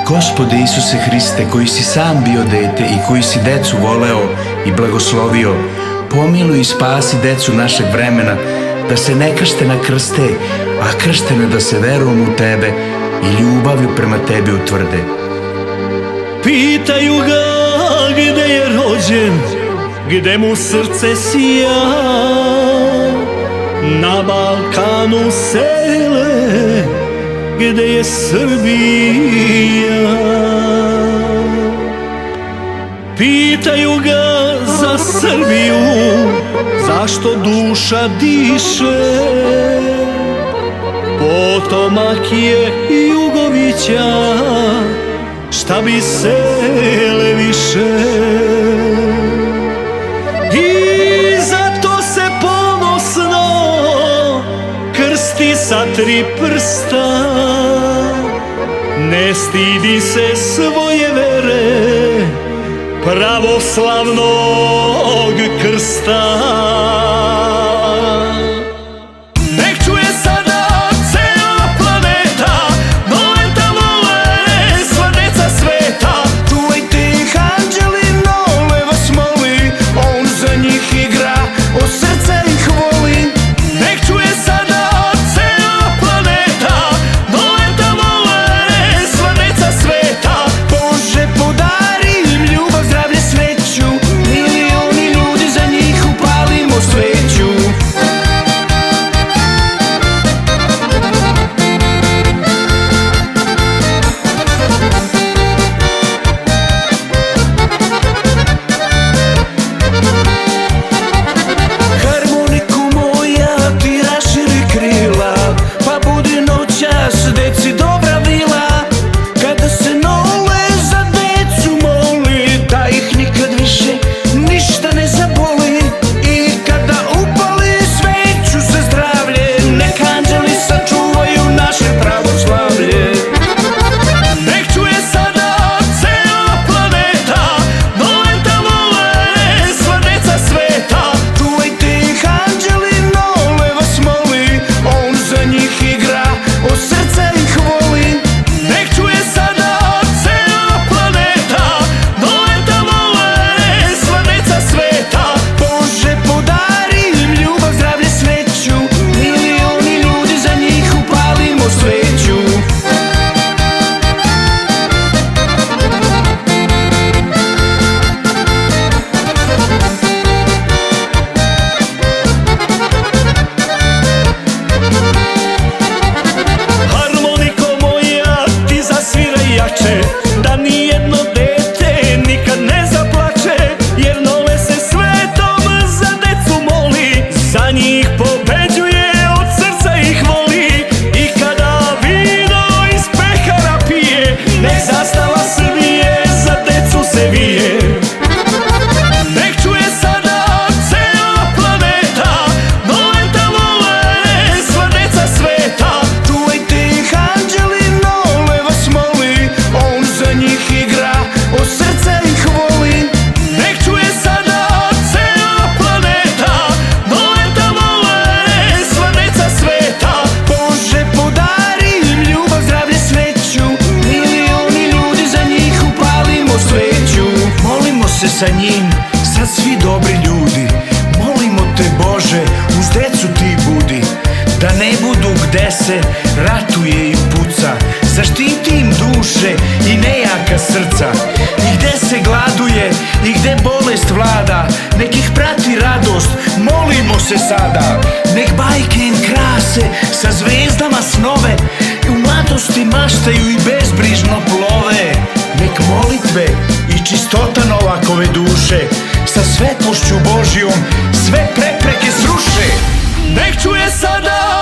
Gospode Isuse Hriste, koji si sam bio dete i koji si decu voleo i blagoslovio, pomiluj i spasi decu našeg vremena, da se ne krštena krste, a krštena da se verom u Tebe i ljubavlju prema Tebi utvrde. Pitaju ga gde je rođen, gde mu srce sija, na Balkanu sele, gde je Srbija. Pitaju ga za Srbiju, zašto duša diše, potomak je Jugovića, šta bi sele više. I zato se ponosno krsti sa 3 prsta, ne stidi se svoje vere, pravoslavnog krsta. Nek čuje sada cela planeta, Noleta vole sva deca sveta. Čuvajte ih, anđeli Nole vas moli, on za njih igra, o srce ih voli. Nek čuje sada cela planeta, Noleta vole sva deca sveta. Bože, podari im ljubav, zdravlje, sreću, milioni ljudi, za njih upalimo sveću. Harmoniku moja, ti raširi krila, pa budi noćas deci dobra vila. Kada se Nole za decu moli, da ih nikad više ništa ne zaboli. I kada upali sveću za zdravlje, nek anđeli sačuvaju naše pravoslavlje. Nek čuje sada cela planeta, Noleta vole sva deca sveta. Čuvajte ih, anđeli Nole vas moli, on za njih igra, o srce ih voli. Nek čuje sada cela planeta, Noleta vole sva deca sveta. Bože, podari im ljubav, zdravlje, sreću, milioni ljudi, za njih upalimo sveću. Harmoniko moja, ti zasviraj jače, da nijedno dete nikad ne zaplače, jer Nole se svetom za decu moli, za njih pobeđuje, od srca ih voli. I kada vino iz pehara pije, nek zastava Srbije za decu se vije. Nek čuje sada cela planeta, Noleta vole sva deca sveta. Čuvajte ih, anđeli Nole vas moli, on za njih igra, o srce ih voli. Nek čuje sada cela planeta, Noleta vole sva deca sveta. Bože, podari im ljubav, zdravlje, sreću, milioni ljudi, za njih upalimo sveću. Molimo se sa njim, sad svi dobri ljudi, molimo te Bože, uz decu ti budi, da ne budu gde se ratuje i puca, zaštiti im duše i nejaka srca. I gde se gladuje i gde bolest vlada, nek ih prati radost, molimo se sada. Nek bajke im krase, sa zvezdama snove, u mladosti maštaju i bezbrižno plove. Nek molitve i čistota Novakove duše, sa svetlošću Božjom sve prepreke sruše. Nek čuje sada